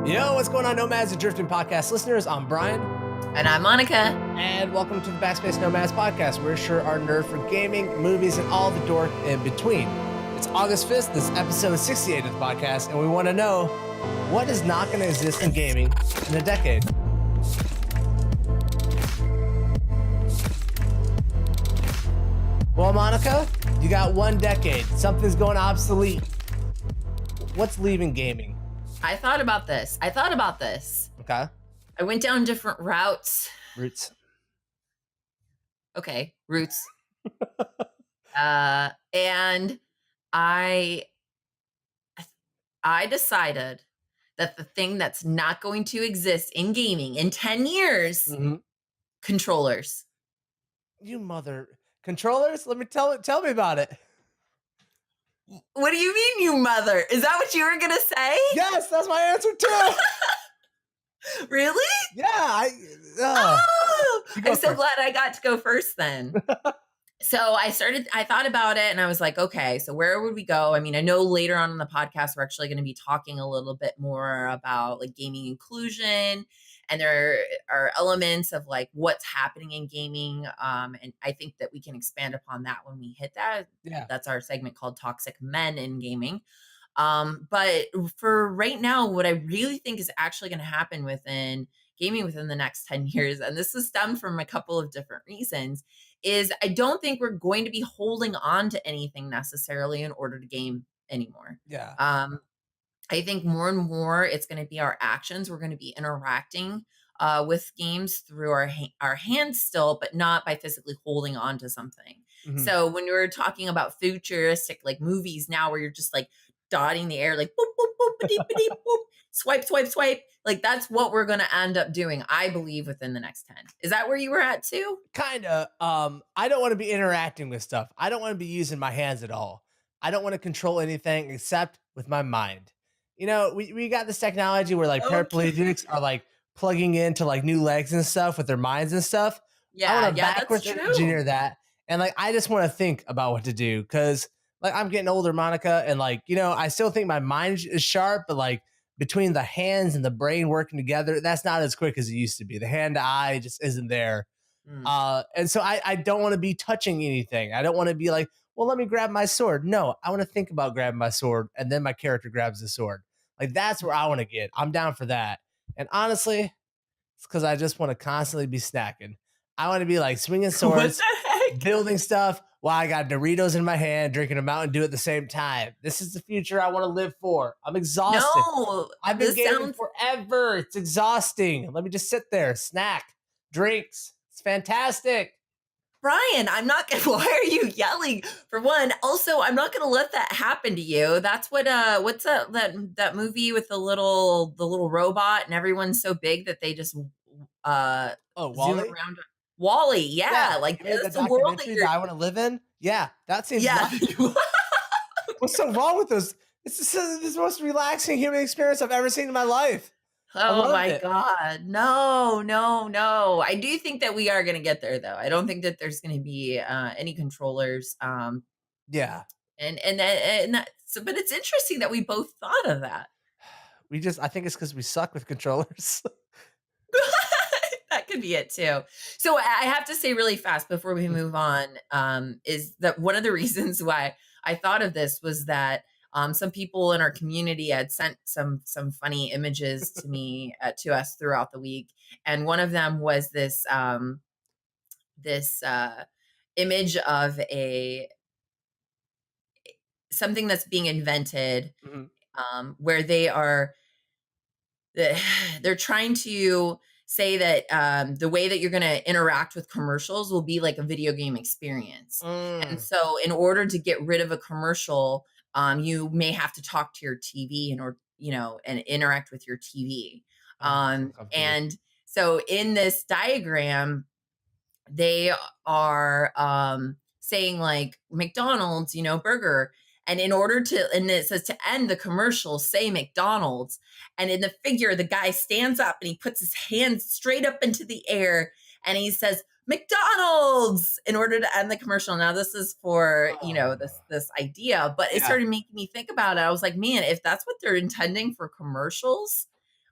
Yo, what's going on, Nomads and Drifting Podcast listeners? I'm Brian. And I'm Monica. And welcome to the Backspace Nomads Podcast. We're sure our nerd for gaming, movies, and all the dork in between. It's August 5th. This is episode 68 of the podcast, and we want to know what is not going to exist in gaming in a decade. Well, Monica, you got 1 decade. Something's going obsolete. What's leaving gaming? I thought about this. Okay. I went down different routes. Roots. Okay, routes. And I decided that the thing that's not going to exist in gaming in 10 years, controllers. You mother... Controllers? Let me tell me about it. What do you mean, you mother? Is that what you were going to say? Yes, that's my answer too. Really? Yeah. I'm so glad I got to go first then. So I thought about it and I was like, okay, so where would we go? I mean, I know later on in the podcast, we're actually going to be talking a little bit more about like gaming inclusion. And there are elements of like what's happening in gaming. And I think that we can expand upon that when we hit that. Yeah. That's our segment called Toxic Men in Gaming. But for right now, what I really think is actually going to happen within gaming within the next 10 years, and this is stemmed from a couple of different reasons, is I don't think we're going to be holding on to anything necessarily in order to game anymore. Yeah. I think more and more it's going to be our actions. We're going to be interacting with games through our hands still, but not by physically holding on to something. Mm-hmm. So when we're talking about futuristic like movies now where you're just like dotting the air like boop, boop, boop, ba-deep, ba-deep, boop, swipe, swipe, swipe. Like that's what we're going to end up doing, I believe, within the next 10. Is that where you were at too? Kind of. I don't want to be interacting with stuff. I don't want to be using my hands at all. I don't want to control anything except with my mind. You know, we got this technology where like paraplegics are like plugging into like new legs and stuff with their minds and stuff. Yeah, I want to backwards engineer that. And like, I just want to think about what to do because like I'm getting older, Monica. And like, you know, I still think my mind is sharp, but like between the hands and the brain working together, that's not as quick as it used to be. The hand to eye just isn't there. And so I don't want to be touching anything. I don't want to be like, well, let me grab my sword. No, I want to think about grabbing my sword and then my character grabs the sword. Like that's where I want to get. I'm down for that. And honestly, it's because I just want to constantly be snacking. I want to be like swinging swords, building stuff while I got Doritos in my hand, drinking a Mountain Dew at the same time. This is the future I want to live for. I'm exhausted. No, I've been gaming forever. It's exhausting. Let me just sit there, snack, drinks. It's fantastic. Brian, I'm not gonna. Why are you yelling? For one, also, I'm not gonna let that happen to you. That's what. What's that movie with the little robot and everyone's so big that they just zoom WALL-E? around. WALL-E, yeah, like that's the world that I want to live in. Yeah, that seems. Yeah. What's so wrong with those? It's the most relaxing human experience I've ever seen in my life. Oh my God. No. I do think that we are going to get there though. I don't think that there's going to be any controllers. Yeah. And that's, but it's interesting that we both thought of that. I think it's because we suck with controllers. That could be it too. So I have to say really fast before we move on, is that one of the reasons why I thought of this was that some people in our community had sent some funny images to me, to us throughout the week. And one of them was this image of something that's being invented, where they're trying to say that the way that you're going to interact with commercials will be like a video game experience. And so in order to get rid of a commercial, you may have to talk to your TV and interact with your TV. And so in this diagram, they are saying like McDonald's, burger. And and it says to end the commercial, say McDonald's. And in the figure, the guy stands up and he puts his hands straight up into the air and he says, McDonald's, in order to end the commercial. Now this is for, this idea, but it started making me think about it. I was like, man, if that's what they're intending for commercials,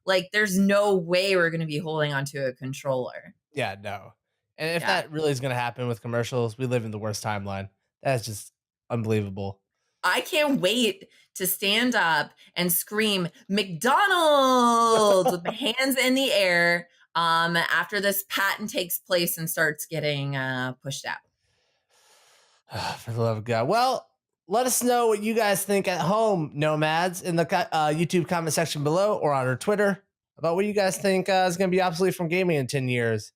Like, there's no way we're going to be holding onto a controller. Yeah, no. And if Yeah. that really is going to happen with commercials, we live in the worst timeline. That's just unbelievable. I can't wait to stand up and scream McDonald's with my hands in the air after this patent takes place and starts getting pushed out. For the love of God. Well, let us know what you guys think at home, nomads, in the YouTube comment section below or on our Twitter about what you guys think is going to be obsolete from gaming in 10 years.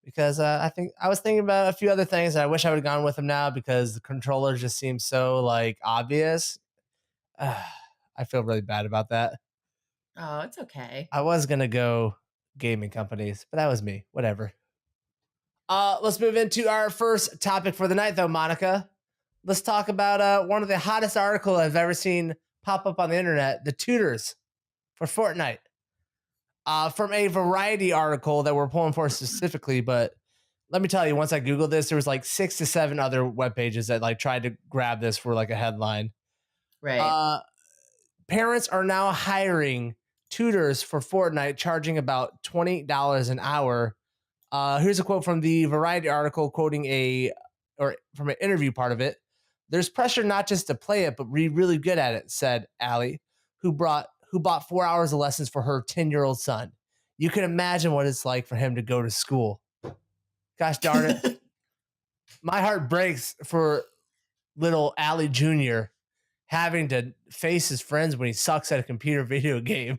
Because I was thinking about a few other things. And I wish I would have gone with them now because the controller just seems so like obvious. I feel really bad about that. Oh, it's okay. I was going to go gaming companies, but that was me. Whatever. Let's move into our first topic for the night, though, Monica. Let's talk about one of the hottest articles I've ever seen pop up on the internet, the tutors for Fortnite. From a Variety article that we're pulling for specifically, but let me tell you, once I Googled this, there was like 6 to 7 other web pages that like tried to grab this for like a headline. Right. Parents are now hiring tutors for Fortnite, charging about $20 an hour. Here's a quote from the Variety article quoting from an interview part of it. There's pressure not just to play it, but be really good at it, said Allie, who bought 4 hours of lessons for her 10-year-old son. You can imagine what it's like for him to go to school. Gosh darn it. My heart breaks for little Allie Jr. having to face his friends when he sucks at a computer video game.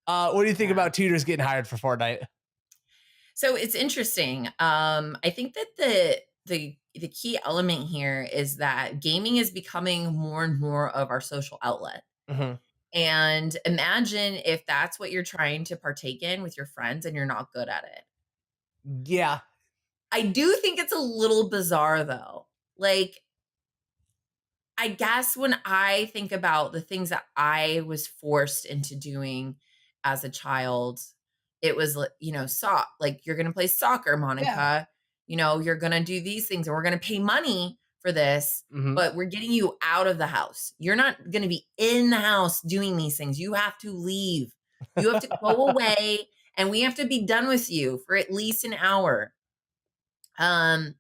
What do you think about tutors getting hired for Fortnite? So it's interesting. I think that the key element here is that gaming is becoming more and more of our social outlet. Mm-hmm. And imagine if that's what you're trying to partake in with your friends and you're not good at it. Yeah. I do think it's a little bizarre though. Like, I guess when I think about the things that I was forced into doing as a child, it was, like you're going to play soccer, Monica. Yeah. You're going to do these things and we're going to pay money for this, Mm-hmm. but we're getting you out of the house. You're not going to be in the house doing these things. You have to leave. You have to go away and we have to be done with you for at least an hour. And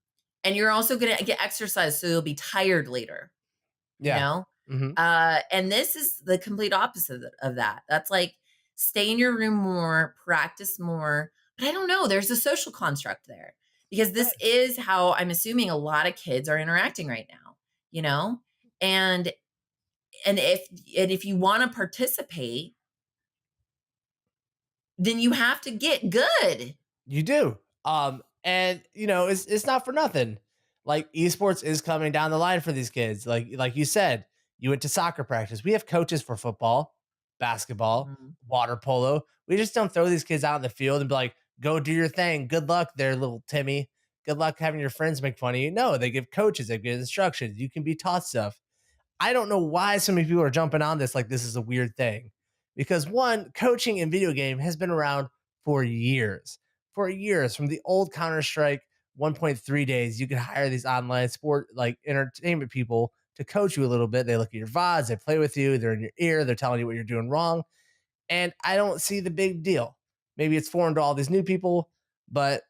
you're also going to get exercise, so you'll be tired later. Yeah. Mm-hmm. And this is the complete opposite of that. That's like, stay in your room more, practice more. But I don't know. There's a social construct there because this is how I'm assuming a lot of kids are interacting right now, and if you want to participate, then you have to get good. You do. And it's not for nothing. Like esports is coming down the line for these kids. Like you said, you went to soccer practice. We have coaches for football, basketball, water polo. We just don't throw these kids out in the field and be like, go do your thing. Good luck there, little Timmy. Good luck having your friends make fun of you. No, they give coaches, they give instructions. You can be taught stuff. I don't know why so many people are jumping on this like this is a weird thing. Because one, coaching in video game has been around for years. For years, from the old Counter-Strike 1.3 days, you could hire these online sport like entertainment people to coach you a little bit. They look at your VODs, they play with you, they're in your ear, they're telling you what you're doing wrong. And I don't see the big deal. Maybe it's foreign to all these new people, but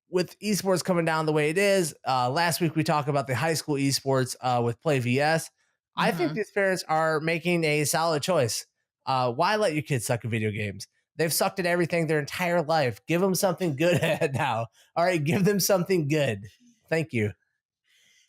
with esports coming down the way it is, last week we talked about the high school esports with Play VS. I think these parents are making a solid choice. Why let your kids suck at video games? They've sucked at everything their entire life. Give them something good now. All right, give them something good. Thank you.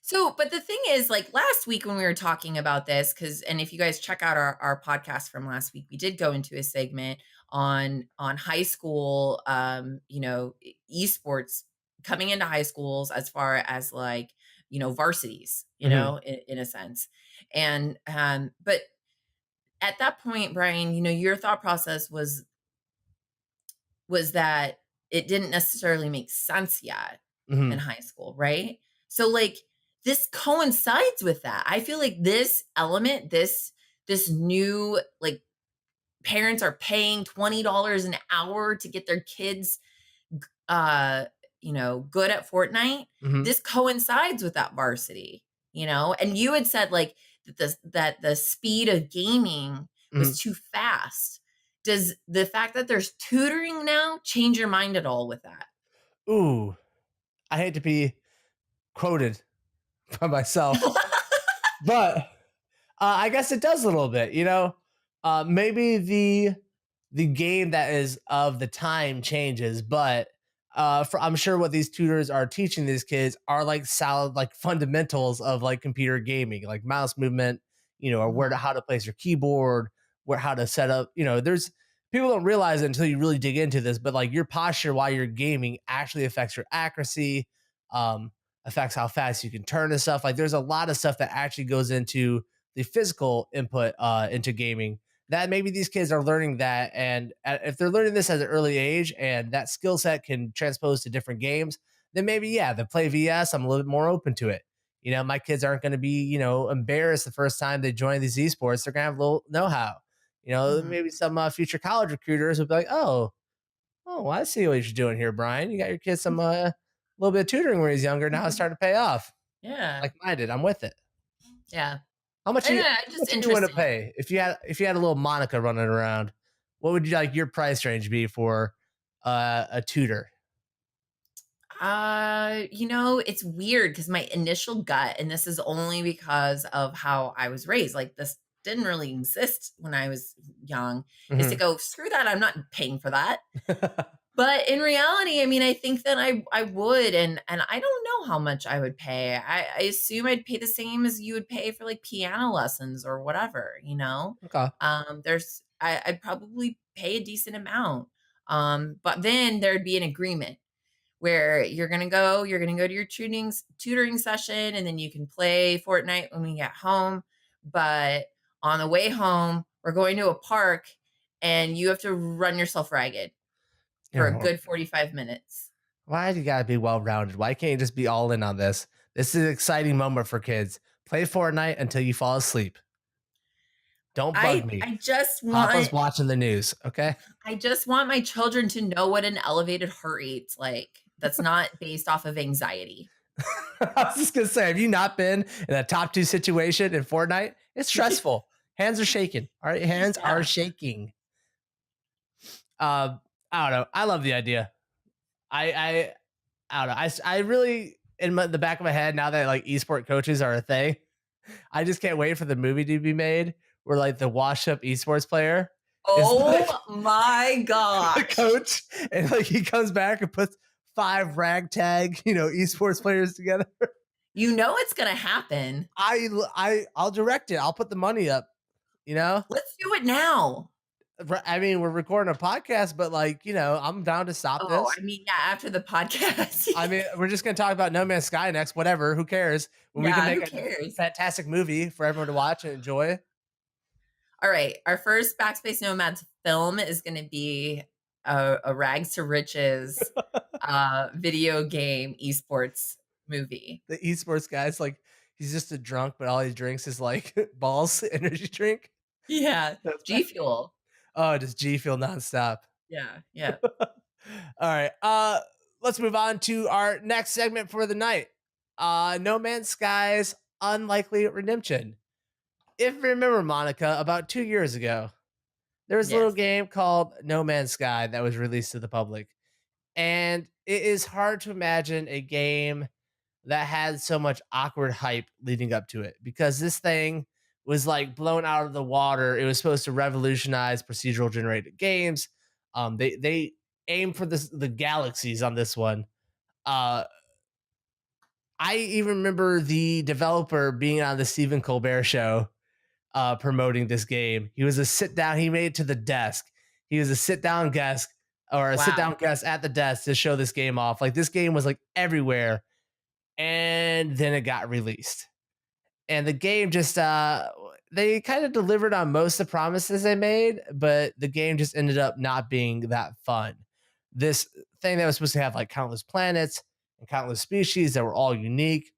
So, but the thing is, like last week when we were talking about this, and if you guys check out our podcast from last week, we did go into a segment on high school, esports coming into high schools as far as like, varsities, in a sense. And, but at that point, Brian, your thought process was that it didn't necessarily make sense yet in high school, right? So like this coincides with that. I feel like this element, this new, like parents are paying $20 an hour to get their kids good at Fortnite. This coincides with that varsity, and you had said like that the speed of gaming was too fast. Does the fact that there's tutoring now change your mind at all with that? Ooh, I hate to be quoted by myself, but I guess it does a little bit. Maybe the game that is of the time changes, but I'm sure what these tutors are teaching these kids are like solid like fundamentals of like computer gaming, like mouse movement, or Mhm. how to place your keyboard, where how to set up. There's people don't realize it until you really dig into this, but like your posture while you're gaming actually affects your accuracy, um, affects how fast you can turn and stuff. Like there's a lot of stuff that actually goes into the physical input into gaming that maybe these kids are learning that. And if they're learning this at an early age and that skill set can transpose to different games, then maybe, yeah, the play VS, I'm a little bit more open to it. My kids aren't going to be, embarrassed the first time they join these esports. They're going to have a little know how. Mhm. Maybe some future college recruiters will be like, oh, I see what you're doing here, Brian. You got your kid some little bit of tutoring when he's younger. Now it's starting to pay off. Yeah. Like I did. I'm with it. Yeah. How much I you know, how it's just much you want to interesting. pay if you had a little Monica running around? What would you like your price range be for a tutor? It's weird because my initial gut, and this is only because of how I was raised, like this didn't really exist when I was young, is to Mhm. go, screw that, I'm not paying for that. But in reality, I mean, I think that I would, and I don't know how much I would pay. I assume I'd pay the same as you would pay for like piano lessons or whatever, you know? Okay. I'd probably pay a decent amount. But then there'd be an agreement where you're gonna go to your tutoring session, and then you can play Fortnite when we get home. But on the way home, we're going to a park and you have to run yourself ragged for a good 45 minutes. Why do you gotta be well rounded? Why can't you just be all in on this? This is an exciting moment for kids. Play Fortnite until you fall asleep. Don't bug I me. I just Papa's want watching the news. Okay. I just want my children to know what an elevated heart rate's like. That's not based off of anxiety. I was just gonna say, have you not been in a top two situation in Fortnite? It's stressful. Hands are shaking. All right, hands are Yeah. shaking. I don't know. I love the idea. I I don't know. I really the back of my head now that like esport coaches are a thing. I just can't wait for the movie to be made where like the washed up esports player is like Oh my the gosh. coach, and like he comes back and puts five ragtag esports players together. You know it's gonna happen. I'll direct it. I'll put the money up. You know, Let's do it now. I mean, we're recording a podcast, but like, I'm down to stop Oh, this. I mean, yeah, after the podcast. I mean, we're just gonna talk about No Man's Sky next. Whatever, who cares? When we can Yeah, make who a cares? fantastic movie for everyone to watch and enjoy. All right, our first Backspace Nomads film is gonna be a rags to riches video game esports movie. The esports guy's like, he's just a drunk, but all he drinks is like balls energy drink. Yeah, That's G Fuel. oh, just G Fuel nonstop. Yeah, yeah. All right. Let's move on to our next segment for the night. No Man's Sky's Unlikely Redemption. If you remember, Monica, about 2 years ago, there was a little Yes. game called No Man's Sky that was released to the public. And it is hard to imagine a game that had so much awkward hype leading up to it because this thing was like blown out of the water. It was supposed to revolutionize procedural generated games. They aim for the galaxies on this one. Uh, I even remember the developer being on the Stephen Colbert show promoting this game. He was a sit down. He made it to the desk. He was a sit down guest or a sit down Wow. guest at the desk to show this game off. Like this game was like everywhere, and then it got released. And the game just they kind of delivered on most of the promises they made, but the game just ended up not being that fun. This thing that was supposed to have like countless planets and countless species that were all unique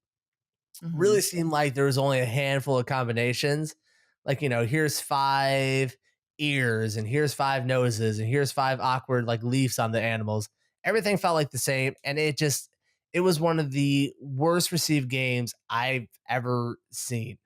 really Mhm. seemed like there was only a handful of combinations. Like, here's five ears and here's five noses and here's five awkward like leaves on the animals. Everything felt like the same. And it was one of the worst received games I've ever seen.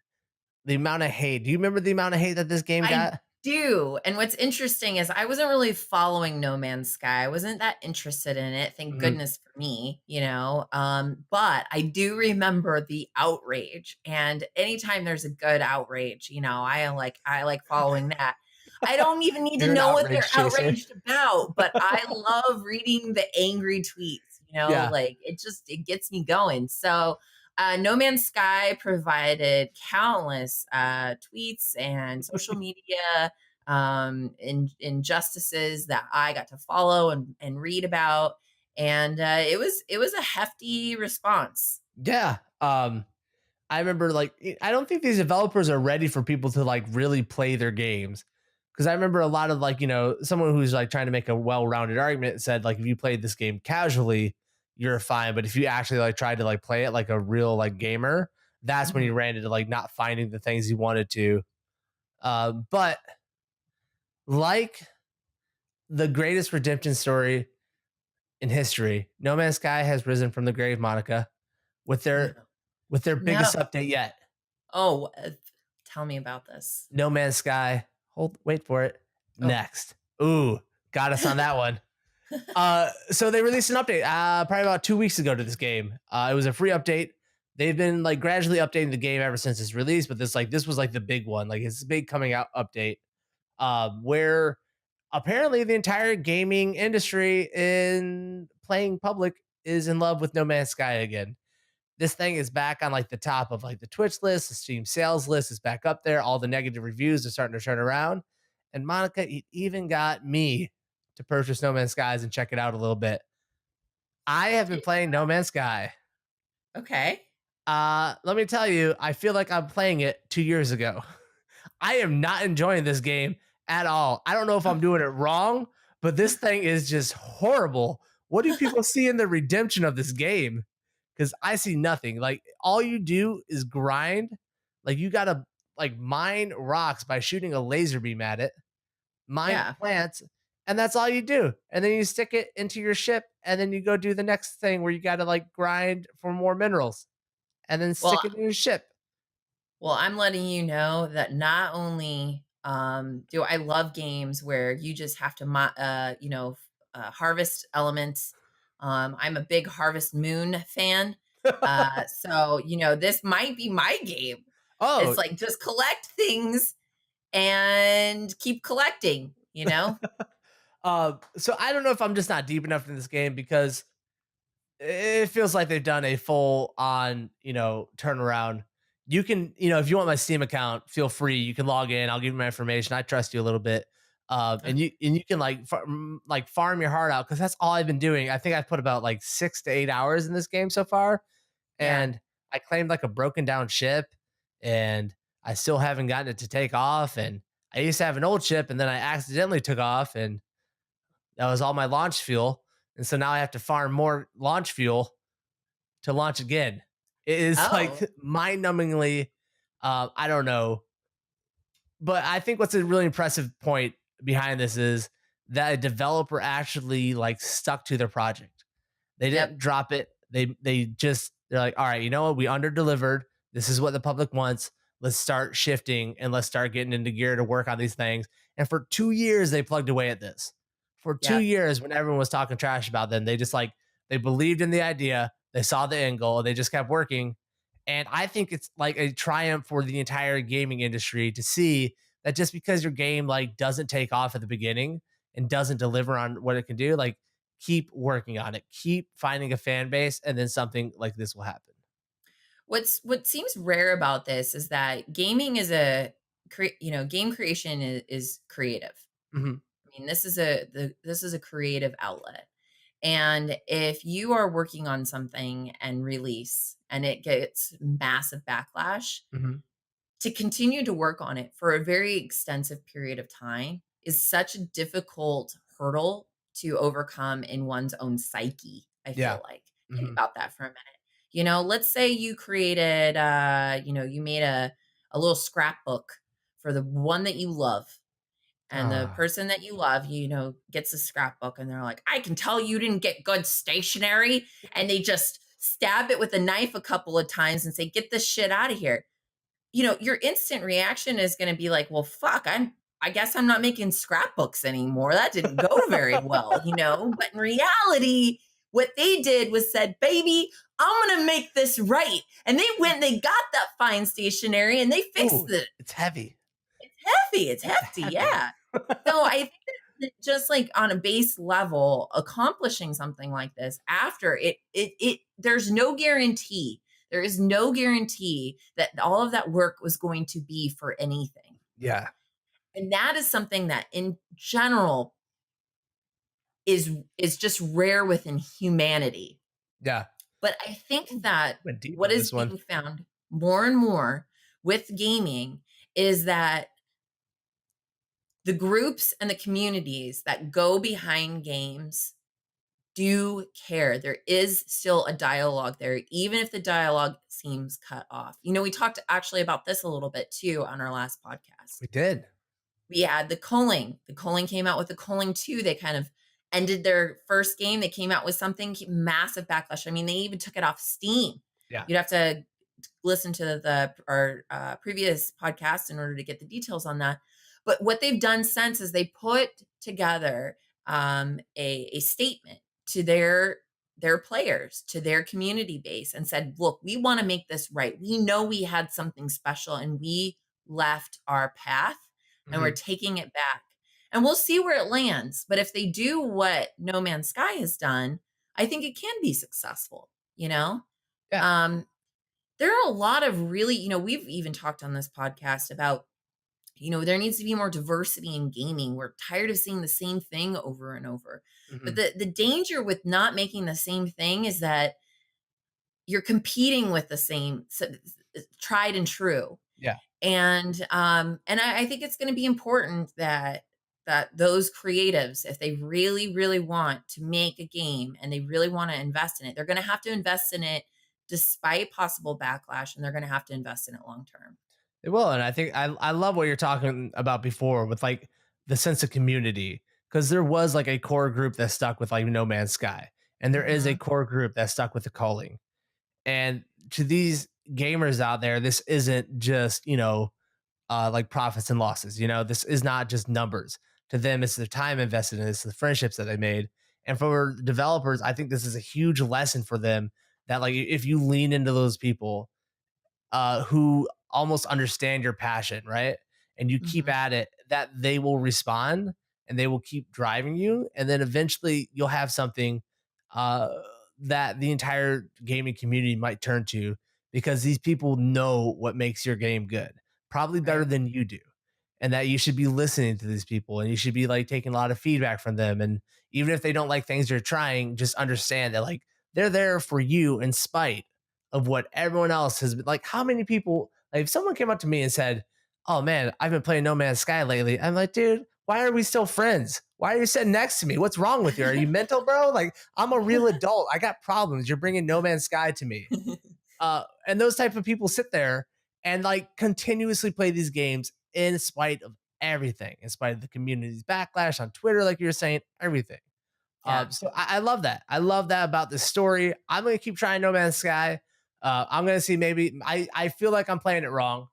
The amount of hate. Do you remember the amount of hate that this game I got? do. And what's interesting is I wasn't really following No Man's Sky. I wasn't that interested in it. Thank Mhm. goodness for me, you know. But I do remember the outrage. And anytime there's a good outrage, you know, I like following that. I don't even need to You're an know what they're outrage chaser. outraged about, but I love reading the angry tweets, you know, Yeah. like it gets me going. So No Man's Sky provided countless tweets and social media injustices that I got to follow and read about, and it was a hefty response. Yeah. I remember like I don't think these developers are ready for people to like really play their games. Cause I remember a lot of like, someone who's like trying to make a well-rounded argument said like if you played this game casually, you're fine. But if you actually like tried to like play it like a real like gamer, that's when you Mhm. ran into like not finding the things you wanted to. But like the greatest redemption story in history, No Man's Sky has risen from the grave, Monica, with No, their biggest no. update yet. Oh, tell me about this. No Man's Sky. Wait for it. Okay. Next. Ooh, got us on that one. So they released an update probably about 2 weeks ago to this game. It was a free update. They've been like gradually updating the game ever since its release, but this was like the big one. Like it's a big coming out update. Where apparently the entire gaming industry in playing public is in love with No Man's Sky again. This thing is back on like the top of like the Twitch list, the Steam sales list is back up there. All the negative reviews are starting to turn around. And Monica, it even got me to purchase No Man's Skies and check it out a little bit. I have been Y- playing No Man's Sky. Okay. Let me tell you, I feel like I'm playing it 2 years ago. I am not enjoying this game at all. I don't know if I'm doing it wrong, but this thing is just horrible. What do people see in the redemption of this game? Because I see nothing. Like all you do is grind. Like you gotta like mine rocks by shooting a laser beam at it, mine Yeah. plants, and that's all you do. And then you stick it into your ship, and then you go do the next thing where you gotta like grind for more minerals, and then Well, stick it in your ship. Well, I'm letting you know that not only do I love games where you just have to, harvest elements. I'm a big Harvest Moon fan. So, this might be my game. It's Oh, like just collect things and keep collecting, you know? so I don't know if I'm just not deep enough in this game because it feels like they've done a full on, turnaround. You can, if you want my Steam account, feel free. You can log in. I'll give you my information. I trust you a little bit. Uh, And you can like farm your heart out because that's all I've been doing. I think I've put about like 6 to 8 hours in this game so far, Yeah. and I claimed like a broken down ship, and I still haven't gotten it to take off. And I used to have an old ship, and then I accidentally took off, and that was all my launch fuel. And so now I have to farm more launch fuel to launch again. It is like Oh, mind numbingly, I don't know. But I think what's a really impressive point behind this is that a developer actually like stuck to their project. They yep. didn't drop it. They're like, all right, you know what? We under delivered. This is what the public wants. Let's start shifting and let's start getting into gear to work on these things. And for 2 years, they plugged away at this. For two Yep. years, when everyone was talking trash about them, they just like they believed in the idea. They saw the end goal. They just kept working. And I think it's like a triumph for the entire gaming industry to see that just because your game like doesn't take off at the beginning and doesn't deliver on what it can do, like keep working on it, keep finding a fan base, and then something like this will happen. What seems rare about this is that gaming is game creation is creative. Hmm. I mean, this is a creative outlet. And if you are working on something and release and it gets massive backlash, Hmm. to continue to work on it for a very extensive period of time is such a difficult hurdle to overcome in one's own psyche, I Yeah. feel like. Think Hmm. about that for a minute. Let's say you created you made a little scrapbook for the one that you love, and the Ah. person that you love, gets a scrapbook and they're like, I can tell you didn't get good stationery. And they just stab it with a knife a couple of times and say, get this shit out of here. Your instant reaction is going to be like, well, fuck, I guess I'm not making scrapbooks anymore. That didn't go very well, But in reality, what they did was said, baby, I'm going to make this right. And they went and they got that fine stationery and they fixed Ooh, it. it's heavy. It's heavy. It's It's hefty. heavy. Yeah. So I think that just like on a base level, accomplishing something like this after there's no guarantee. There is no guarantee that all of that work was going to be for anything. Yeah. And that is something that in general is just rare within humanity. Yeah. But I think that Went deep what on is this one. being found more and more with gaming is that the groups and the communities that go behind games do care. There is still a dialogue there, even if the dialogue seems cut off. We talked actually about this a little bit too on our last podcast. We did. We had the Culling. The Culling came out with the Culling 2. They kind of ended their first game. They came out with something massive backlash. I mean, they even took it off Steam. Yeah. You'd have to listen to our previous podcast in order to get the details on that. But what they've done since is they put together a statement to their players, to their community base, and said, look, we want to make this right. We know we had something special and we left our path and we're taking it back. And we'll see where it lands. But if they do what No Man's Sky has done, I think it can be successful, Yeah. There are a lot of really, we've even talked on this podcast about, there needs to be more diversity in gaming. We're tired of seeing the same thing over and over. But the danger with not making the same thing is that you're competing with the same tried and true. Yeah. And I think it's going to be important that those creatives, if they really, really want to make a game and they really want to invest in it, they're going to have to invest in it despite possible backlash, and they're going to have to invest in it long term. It will. And I think I love what you're talking about before with like the sense of community, because there was like a core group that stuck with like No Man's Sky, and there is a core group that stuck with the Calling. And to these gamers out there, this isn't just, like profits and losses. This is not just numbers. To them, it's the time invested in this, the friendships that they made. And for developers, I think this is a huge lesson for them that like if you lean into those people who almost understand your passion, right? And you keep at it, that they will respond and they will keep driving you. And then eventually you'll have something uh, that the entire gaming community might turn to, because these people know what makes your game good, probably better than you do. And that you should be listening to these people and you should be like taking a lot of feedback from them. And even if they don't like things you're trying, just understand that like they're there for you in spite of what everyone else has been. Like, how many people, like if someone came up to me and said, oh man, I've been playing No Man's Sky lately, I'm like, dude, why are we still friends? Why are you sitting next to me? What's wrong with you? Are you mental, bro? Like, I'm a real adult. I got problems. You're bringing No Man's Sky to me. And those type of people sit there and like continuously play these games in spite of everything, in spite of the community's backlash on Twitter, like you were saying, everything. So I love that. I love that about this story. I'm going to keep trying No Man's Sky. I'm going to see, maybe I feel like I'm playing it wrong.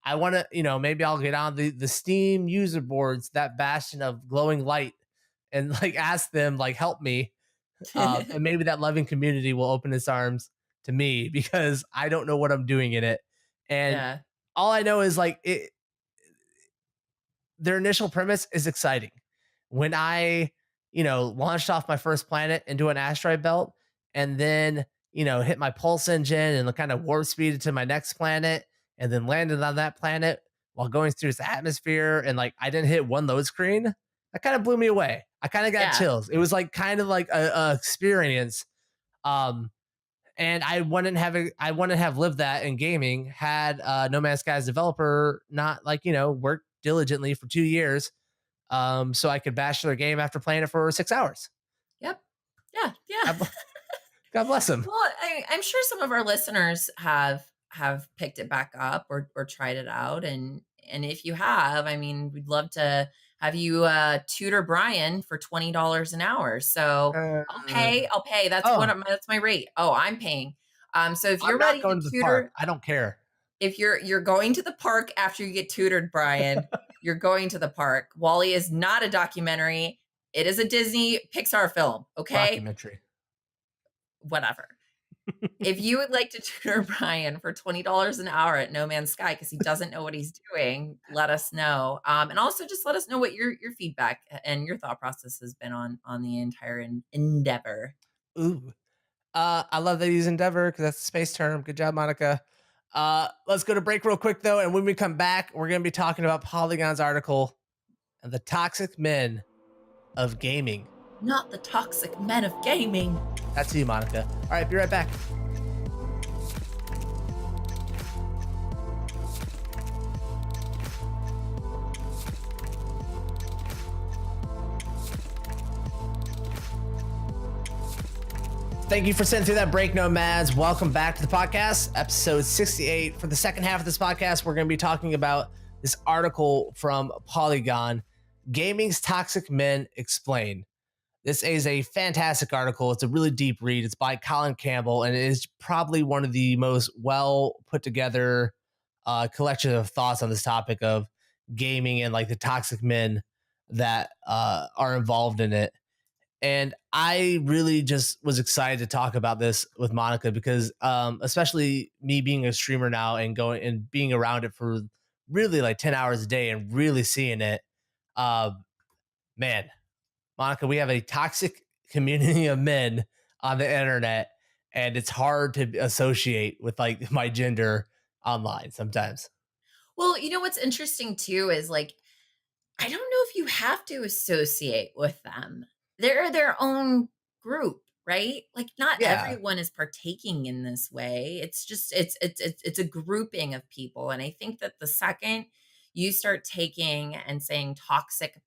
I want to, maybe I'll get on the Steam user boards, that bastion of glowing light, and like ask them, like, help me. And maybe that loving community will open its arms to me, because I don't know what I'm doing in it. And all I know is like their initial premise is exciting. When I, launched off my first planet into an asteroid belt, and then, hit my pulse engine and kind of warp speed to my next planet, and then landed on that planet while going through its atmosphere, and like I didn't hit one load screen, that kind of blew me away. I kind of got chills. It was like kind of like a experience. And I wouldn't have lived that in gaming had No Man's Sky's developer not like, worked diligently for 2 years, so I could bash their game after playing it for 6 hours. Yep. Yeah. God bless him. Well, I'm sure some of our listeners have picked it back up or tried it out, and if you have, I mean, we'd love to have you tutor Brian for $20 an hour. So I'll pay. That's my rate. Oh, I'm paying. So if you're I'm not ready going to to the tutor, park. I don't care. if you're going to the park after you get tutored, Brian, you're going to the park. Wall-E is not a documentary. It is a Disney Pixar film. Okay. Documentary. Whatever. If you would like to tutor Brian for $20 an hour at No Man's Sky because he doesn't know what he's doing, let us know. And also just let us know what your feedback and your thought process has been on the entire endeavor. Ooh. I love that you use endeavor because that's a space term. Good job, Monica. Let's go to break real quick though, and when we come back, we're gonna be talking about Polygon's article and the toxic men of gaming. Not the toxic men of gaming. That's you, Monica. All right, be right back. Thank you for sitting through that break, Nomads. Welcome back to the podcast, episode 68. For the second half of this podcast, we're going to be talking about this article from Polygon, Gaming's Toxic Men Explained. This is a fantastic article. It's a really deep read. It's by Colin Campbell, and it is probably one of the most well put together collection of thoughts on this topic of gaming and like the toxic men that are involved in it. And I really just was excited to talk about this with Monica because especially me being a streamer now and going and being around it for really like 10 hours a day and really seeing it. Man, Monica, we have a toxic community of men on the internet, and it's hard to associate with like my gender online sometimes. Well, you know what's interesting too is like, I don't know if you have to associate with them. They're their own group, right? Like not everyone is partaking in this way. It's just it's a grouping of people, and I think that the second you start taking and saying toxic,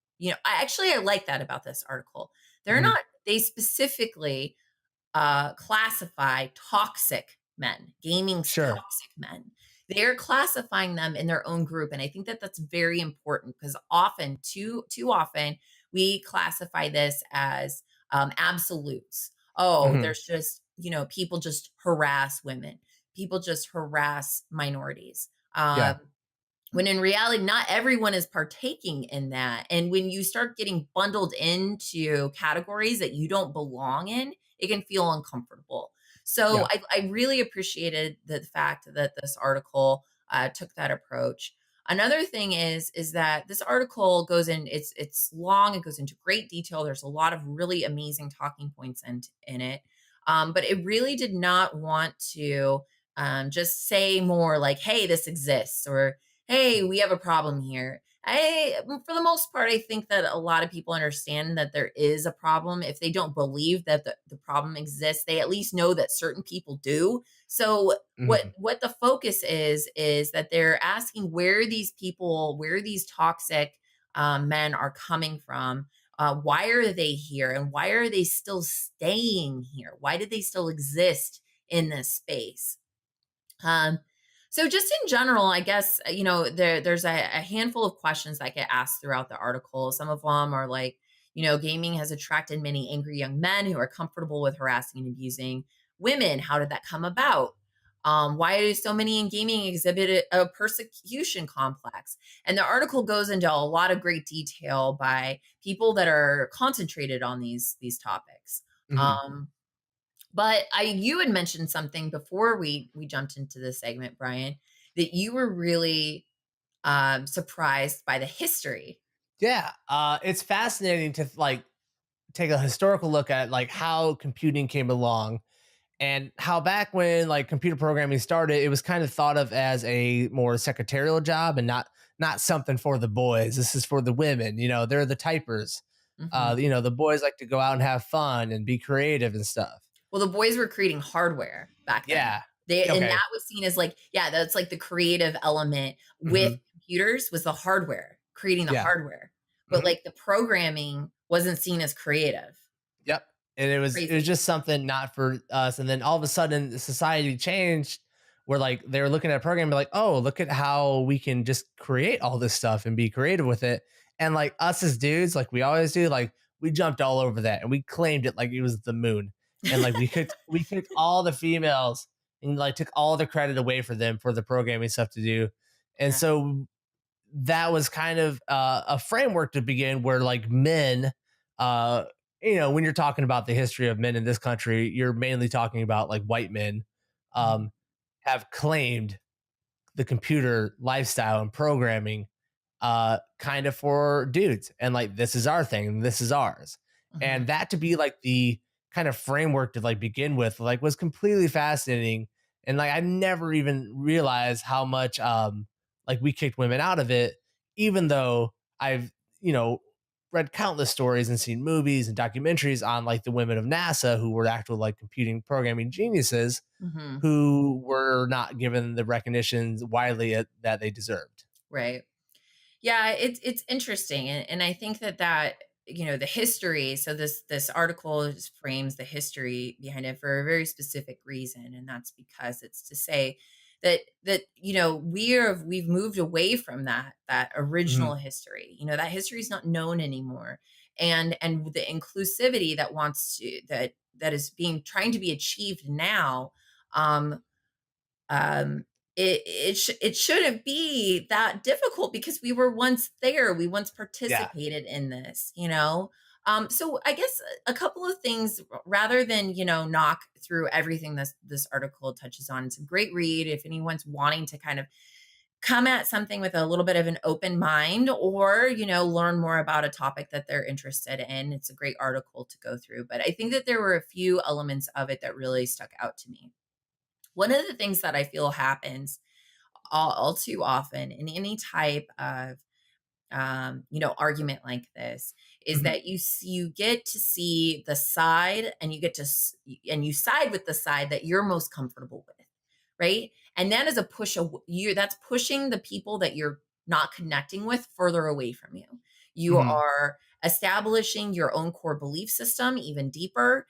I like that about this article. They're not. They specifically classify toxic men, gaming toxic men. They're classifying them in their own group, and I think that that's very important because often, too often, we classify this as absolutes. Oh, there's just, people just harass women. People just harass minorities. When in reality, not everyone is partaking in that. And when you start getting bundled into categories that you don't belong in, it can feel uncomfortable. So I really appreciated the fact that this article took that approach. Another thing is that this article goes in, it's long, it goes into great detail. There's a lot of really amazing talking points in it. But it really did not want to just say more like, hey, this exists, or hey, we have a problem here. For the most part, I think that a lot of people understand that there is a problem. If they don't believe that the problem exists, they at least know that certain people do. So what the focus is that they're asking where these toxic men are coming from. Why are they here? And why are they still staying here? Why do they still exist in this space? So just in general, I guess, there's a handful of questions that get asked throughout the article. Some of them are like, gaming has attracted many angry young men who are comfortable with harassing and abusing women. How did that come about? Why do so many in gaming exhibit a persecution complex? And the article goes into a lot of great detail by people that are concentrated on these topics. But you had mentioned something before we jumped into this segment, Brian, that you were really surprised by the history. Yeah, it's fascinating to like take a historical look at like how computing came along and how back when like computer programming started, it was kind of thought of as a more secretarial job and not something for the boys. This is for the women. They're the typers. The boys like to go out and have fun and be creative and stuff. Well, the boys were creating hardware back then. Yeah. And that was seen as like, that's like the creative element with computers was the hardware, creating the hardware. But like the programming wasn't seen as creative. Yep. And it was just something not for us. And then all of a sudden the society changed where like they were looking at a program and like, oh, look at how we can just create all this stuff and be creative with it. And like us as dudes, like we always do, like we jumped all over that and we claimed it like it was the moon. And like we picked all the females and like took all the credit away for them for the programming stuff to do. And so that was kind of a framework to begin where like men, uh, when you're talking about the history of men in this country, you're mainly talking about like white men, Mhm. um, have claimed the computer lifestyle and programming kind of for dudes, and like this is our thing and this is ours, Mhm. and that to be like the kind of framework to like begin with like was completely fascinating, and like I never even realized how much like we kicked women out of it, even though I've you know read countless stories and seen movies and documentaries on like the women of NASA who were actual like computing programming geniuses Mhm. who were not given the recognitions widely that they deserved. Right. Yeah, it's interesting, and I think that the history. So this article just frames the history behind it for a very specific reason, and that's because it's to say that we've moved away from that Mhm. original history. That history is not known anymore, and the inclusivity that is being trying to be achieved now. Um, um it shouldn't be that difficult because we were once there, we once Yeah. participated in this. So I guess a couple of things, rather than knock through everything this article touches on. It's a great read if anyone's wanting to kind of come at something with a little bit of an open mind, or learn more about a topic that they're interested in. It's a great article to go through, but I think that there were a few elements of it that really stuck out to me. One of the things that I feel happens all too often in any type of argument like this is Mhm. that you get to see the side, and you side with the side that you're most comfortable with, right? And that is a push you that's pushing the people that you're not connecting with further away from you. You Mhm. are establishing your own core belief system even deeper,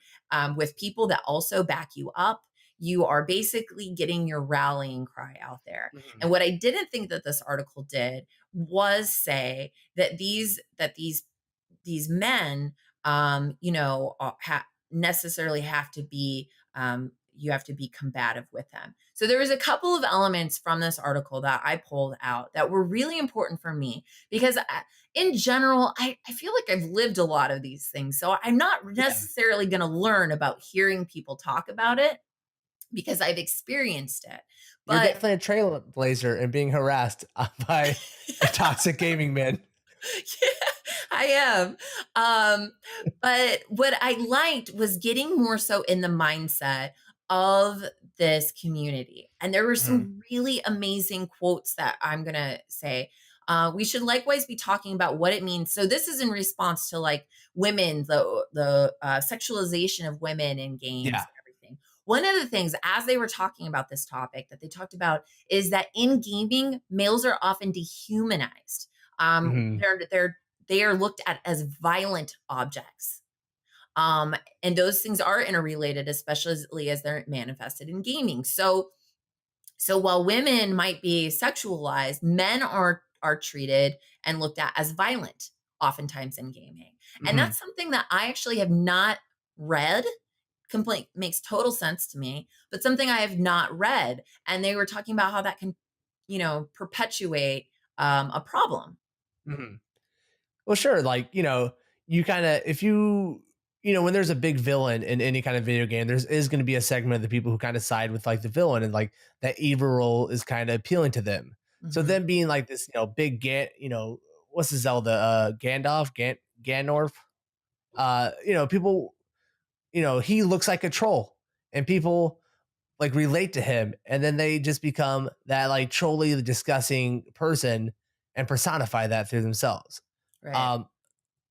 with people that also back you up. You are basically getting your rallying cry out there. Mhm. And what I didn't think that this article did was say that these men, necessarily have to be, you have to be combative with them. So there was a couple of elements from this article that I pulled out that were really important for me, because in general, I feel like I've lived a lot of these things. So I'm not Yeah. necessarily going to learn about hearing people talk about it because I've experienced it. You're But definitely a trailblazer and being harassed by a toxic gaming man. yeah, I am. But what I liked was getting more so in the mindset of this community. And there were Mhm. some really amazing quotes that I'm going to say. We should likewise be talking about what it means. So this is in response to like women, the sexualization of women in games Yeah. and everything. One of the things, as they were talking about this topic, that they talked about is that in gaming, males are often dehumanized. Mhm. They are looked at as violent objects. And those things are interrelated, especially as they're manifested in gaming. So while women might be sexualized, men are treated and looked at as violent oftentimes in gaming. And Mhm. that's something that I actually have not read. Complaint makes total sense to me, but something I have not read. And they were talking about how that can, perpetuate a problem. Mhm. Well, sure. Like, you kind of, if when there's a big villain in any kind of video game, there's is going to be a segment of the people who kind of side with like the villain, and like that evil role is kind of appealing to them. So Mhm. them being like this, big what's the Zelda, Ganorf, people, he looks like a troll, and people like relate to him, and then they just become that like trolly, disgusting person and personify that through themselves. Right. Um,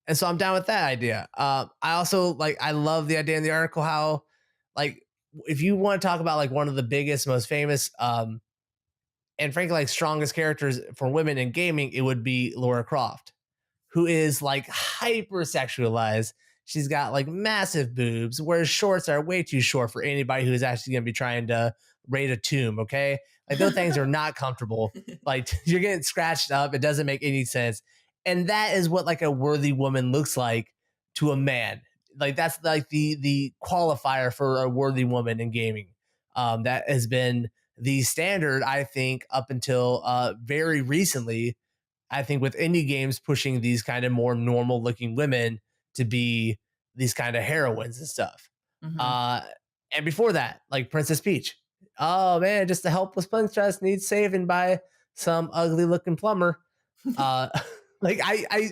and so I'm down with that idea. I also I love the idea in the article how like if you want to talk about like one of the biggest, most famous, and frankly like strongest characters for women in gaming, it would be Laura Croft, who is like hyper sexualized. She's got like massive boobs, whereas shorts are way too short for anybody who's actually going to be trying to raid a tomb. Okay. Like those things are not comfortable. Like you're getting scratched up. It doesn't make any sense. And that is what like a worthy woman looks like to a man. Like that's like the qualifier for a worthy woman in gaming. That has been the standard, I think, up until very recently, I think with indie games pushing these kind of more normal looking women to be these kind of heroines and stuff. Mhm. Uh, and before that, like Princess Peach. Oh man, just a helpless princess needs saving by some ugly looking plumber. Uh, like I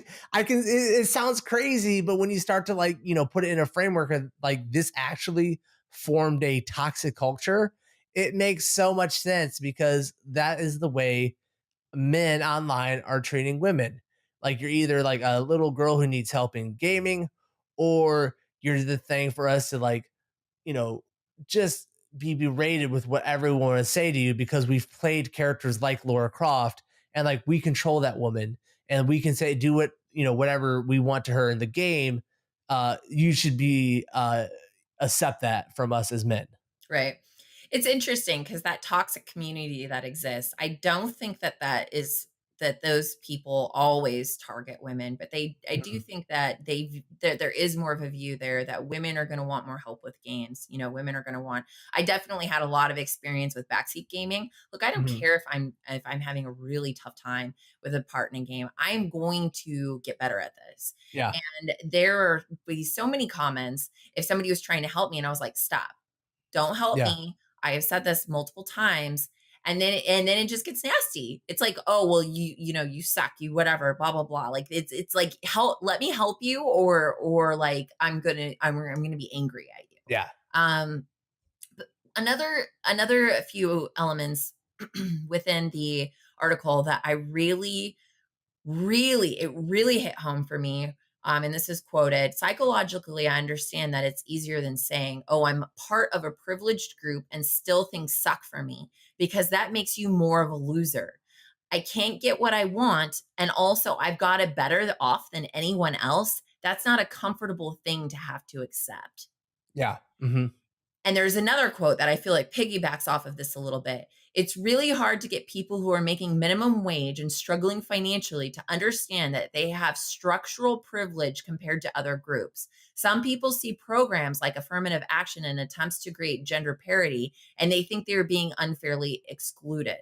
can. It sounds crazy, but when you start to like put it in a framework of like this actually formed a toxic culture, it makes so much sense because that is the way men online are treating women. Like you're either like a little girl who needs help in gaming, or you're the thing for us to like, you know, just be berated with whatever we want to say to you because we've played characters like Laura Croft and like we control that woman and we can say do what whatever we want to her in the game. You should be accept that from us as men. Right. It's interesting because that toxic community that exists, I don't think that that those people always target women, but I do Mhm. think that that there is more of a view there that women are going to want more help with games. Women are going to want. I definitely had a lot of experience with backseat gaming. Look, I don't Mhm. care if I'm having a really tough time with a part in a game. I'm going to get better at this. Yeah. And there be so many comments if somebody was trying to help me, and I was like, stop, don't help Yeah. me. I have said this multiple times. And then it just gets nasty. It's like, oh, well, you suck, you whatever, blah, blah, blah. Like it's like, let me help you, or like I'm gonna be angry at you. Yeah. Um but another few elements within the article that I really hit home for me. And this is quoted: psychologically, I understand that it's easier than saying, oh, I'm part of a privileged group and still things suck for me, because that makes you more of a loser. I can't get what I want. And also, I've got it better off than anyone else. That's not a comfortable thing to have to accept. Yeah. Hmm. And there's another quote that I feel like piggybacks off of this a little bit. It's really hard to get people who are making minimum wage and struggling financially to understand that they have structural privilege compared to other groups. Some people see programs like affirmative action and attempts to create gender parity, and they think they're being unfairly excluded.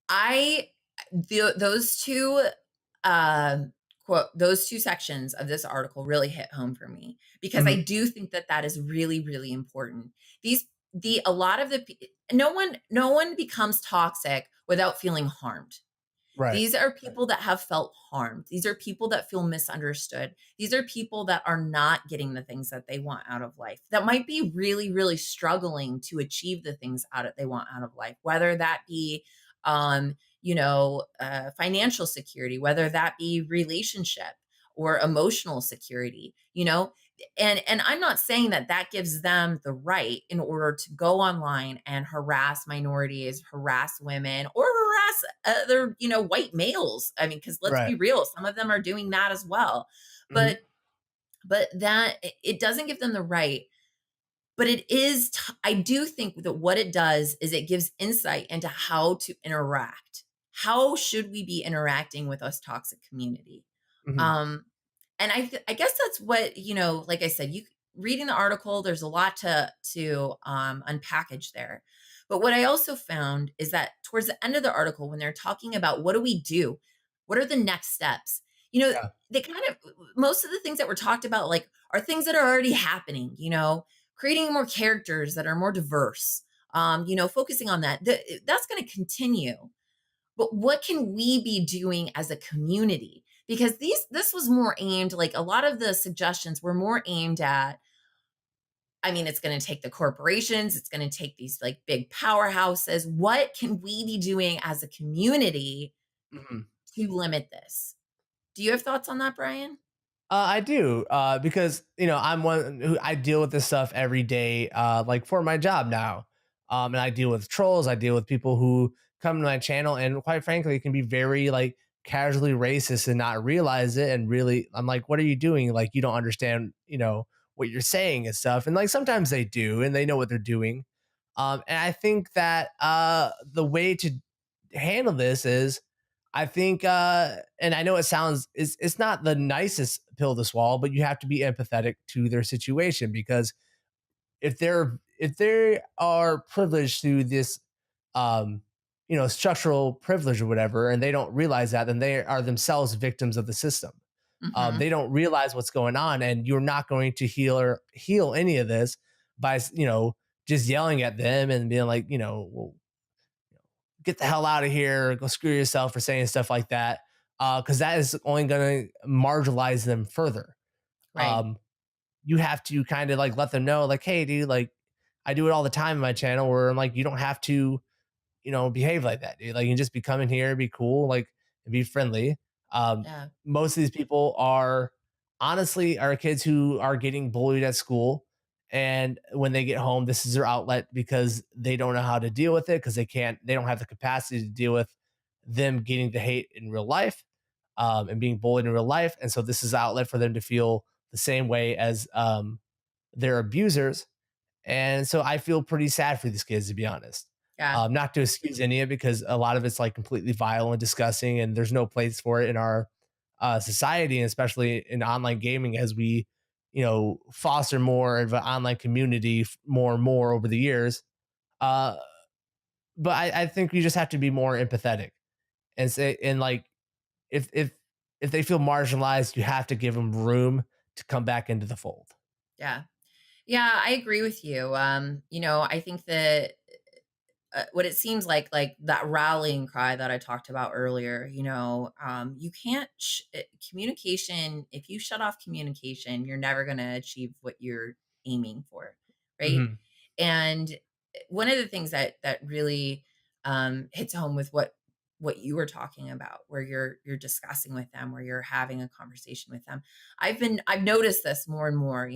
I those two uh, those two sections of this article really hit home for me, because I Hmm. do think that that is really important. These the a lot of the no one becomes toxic without feeling harmed. Right. These are people that have felt harmed. These are people that feel misunderstood. These are people that are not getting the things that they want out of life, that might be really struggling to achieve the things they want out of life, whether that be, financial security, whether that be relationship or emotional security, and I'm not saying that that gives them the right in order to go online and harass minorities, harass women, or harass other, white males. I mean, because let's Right. be real, some of them are doing that as well. Hmm. But that it doesn't give them the right. But I do think that what it does is it gives insight into how to interact. How should we be interacting with us toxic community? Hmm. Um, and I guess that's what, like I said, you reading the article, there's a lot to unpackage there. But what I also found is that towards the end of the article, when they're talking about what do we do, what are the next steps, you know, Yeah. they kind of, most of the things that were talked about, like, are things that are already happening, creating more characters that are more diverse, focusing on that. That's going to continue. But what can we be doing as a community? Because this was more aimed, like a lot of the suggestions were more aimed at, I mean, it's going to take the corporations, it's going to take these like big powerhouses. What can we be doing as a community Hmm. to limit this? Do you have thoughts on that, Brian? I do, because I'm one who I deal with this stuff every day, like for my job now. And I deal with trolls. I deal with people who come to my channel, and quite frankly, it can be very like casually racist and not realize it. And really, I'm like, what are you doing? Like, you don't understand, what you're saying and stuff. And like sometimes they do, and they know what they're doing. And I think that the way to handle this is I think and I know it sounds it's not the nicest pill to swallow, but you have to be empathetic to their situation because if they are privileged through this um structural privilege or whatever, and they don't realize that, then they are themselves victims of the system. Hmm. They don't realize what's going on, and you're not going to heal any of this by just yelling at them and being like, well, get the hell out of here, go screw yourself for saying stuff like that, because that is only going to marginalize them further. Right. You have to kind of like let them know, like, hey, dude, like I do it all the time in my channel where I'm like, you don't have to behave like that, dude. Like you can just be coming here, be cool, like and be friendly. Yeah. Most of these people are honestly are kids who are getting bullied at school. And when they get home, this is their outlet because they don't know how to deal with it because they don't have the capacity to deal with them getting the hate in real life, and being bullied in real life. And so this is an outlet for them to feel the same way as their abusers. And so I feel pretty sad for these kids, to be honest. Yeah. Not to excuse any of it because a lot of it's like completely vile and disgusting, and there's no place for it in our society, and especially in online gaming as we, foster more of an online community more and more over the years. Uh, but I think we just have to be more empathetic and say, and like, if if if they feel marginalized, you have to give them room to come back into the fold. Yeah. Yeah, I agree with you. I think that what it seems like that rallying cry that I talked about earlier, you can't communication. If you shut off communication, you're never going to achieve what you're aiming for, right? Mhm. And one of the things that really hits home with what you were talking about, where you're discussing with them, where you're having a conversation with them. I've noticed this more and more.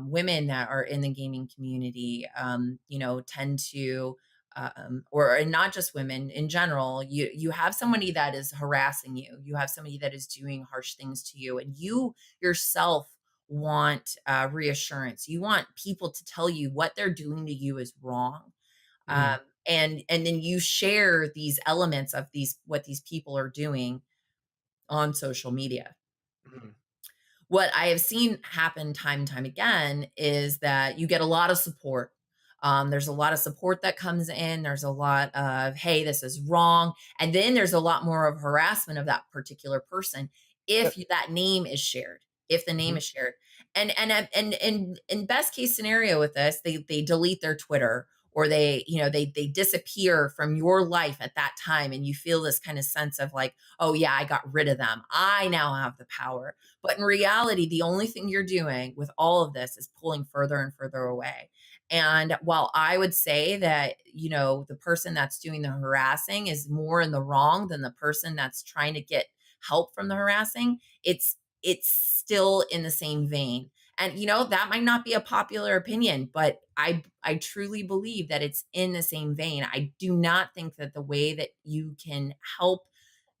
Women that are in the gaming community, tend to or and not just women in general, you have somebody that is harassing you, you have somebody that is doing harsh things to you, and you yourself want reassurance. You want people to tell you what they're doing to you is wrong. um, Mhm. and then you share these elements of these what these people are doing on social media. Mhm. What I have seen happen time and time again is that you get a lot of support. There's a lot of support that comes in. There's a lot of, hey, this is wrong. And then there's a lot more of harassment of that particular person if Yep. that name is shared, if the name Mhm. is shared. And in best case scenario with this, they delete their Twitter, or they disappear from your life at that time, and you feel this kind of sense of like, oh yeah, I got rid of them. I now have the power. But in reality, the only thing you're doing with all of this is pulling further and further away. And while I would say that, the person that's doing the harassing is more in the wrong than the person that's trying to get help from the harassing, it's still in the same vein. And that might not be a popular opinion, but I truly believe that it's in the same vein. I do not think that the way that you can help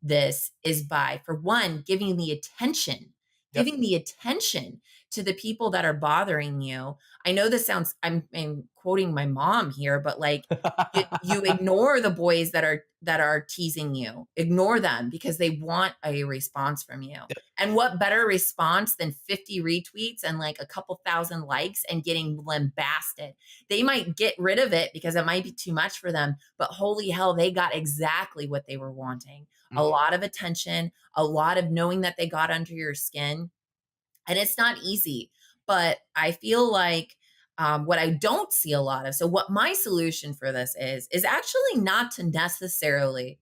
this is by, for one, Yep. giving the attention to the people that are bothering you. I know this sounds, I'm quoting my mom here, but like, you ignore the boys that are teasing you. Ignore them because they want a response from you. Yep. And what better response than 50 retweets and like a couple thousand likes and getting lambasted? They might get rid of it because it might be too much for them, but holy hell, they got exactly what they were wanting. A Mhm. lot of attention, a lot of knowing that they got under your skin. And it's not easy, but I feel like what I don't see a lot of. So what my solution for this is actually not to necessarily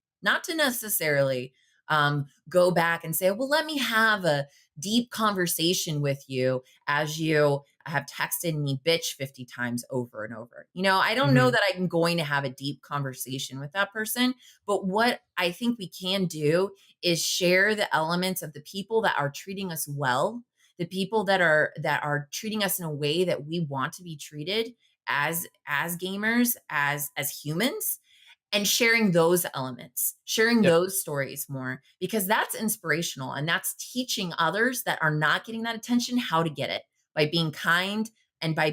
go back and say, well, let me have a deep conversation with you as you have texted me bitch 50 times over and over. I don't know Mhm. that I'm going to have a deep conversation with that person, but what I think we can do is share the elements of the people that are treating us well, the people that are treating us in a way that we want to be treated as gamers, as humans, and sharing those elements, sharing Yep. those stories more, because that's inspirational and that's teaching others that are not getting that attention how to get it, by being kind and by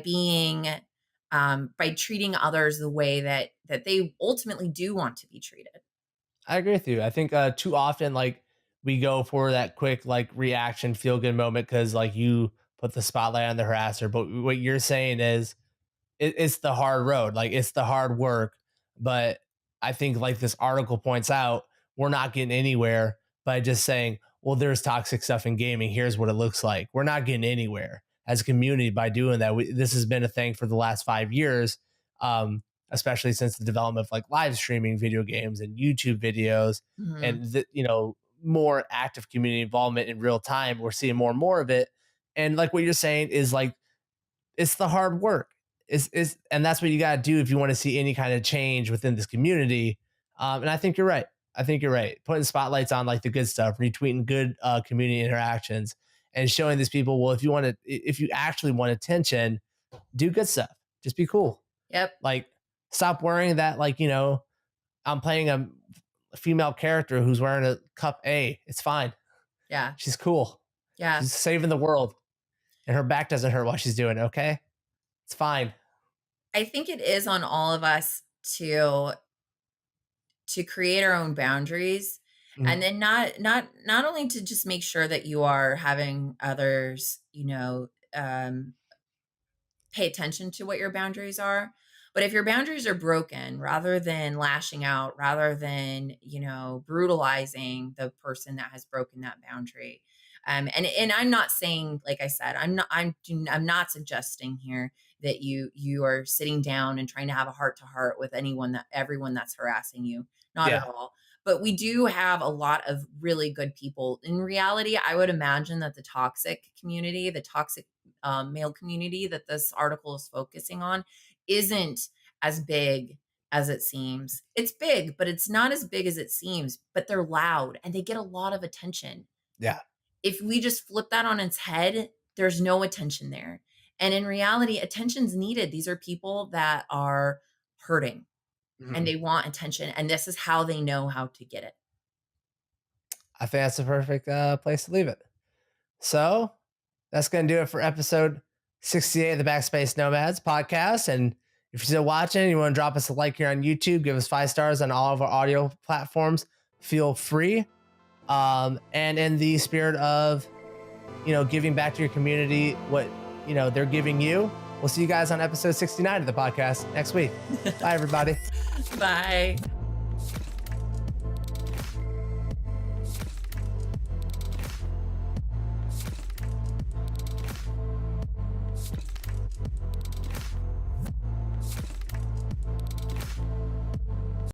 treating others the way that they ultimately do want to be treated. I agree with you. I think too often like we go for that quick like reaction feel good moment because like you put the spotlight on the harasser. But what you're saying is it's the hard road, like it's the hard work. But I think like this article points out, we're not getting anywhere by just saying, well, there's toxic stuff in gaming. Here's what it looks like. We're not getting anywhere as a community by doing that. This has been a thing for the last 5 years, especially since the development of like live streaming video games and YouTube videos and more active community involvement in real time. We're seeing more and more of it. And like what you're saying is like, it's the hard work. And that's what you got to do if you want to see any kind of change within this community. And I think you're right. Putting spotlights on like the good stuff, retweeting good community interactions, and showing these people, well, if you actually want attention, do good stuff. Just be cool. Yep. Like, stop worrying that like, I'm playing a female character who's wearing a cup A. It's fine. Yeah. She's cool. Yeah. She's saving the world. And her back doesn't hurt while she's doing it, okay? It's fine. I think it is on all of us to create our own boundaries, and then not only to just make sure that you are having others, pay attention to what your boundaries are, but if your boundaries are broken, rather than lashing out, rather than, brutalizing the person that has broken that boundary. And I'm not saying, like I said, I'm not suggesting here that you are sitting down and trying to have a heart to heart with everyone that's harassing you. Not at all. But we do have a lot of really good people. In reality, I would imagine that the toxic community, the toxic male community that this article is focusing on, isn't as big as it seems. It's big, but it's not as big as it seems. But they're loud and they get a lot of attention. Yeah. If we just flip that on its head, there's no attention there. And in reality, attention's needed. These are people that are hurting and they want attention. And this is how they know how to get it. I think that's the perfect place to leave it. So that's going to do it for episode 68 of the Backspace Nomads podcast. And if you're still watching, you want to drop us a like here on YouTube, give us 5 stars on all of our audio platforms, feel free. And in the spirit of, giving back to your community what, they're giving you, we'll see you guys on episode 69 of the podcast next week. Bye, everybody. Bye.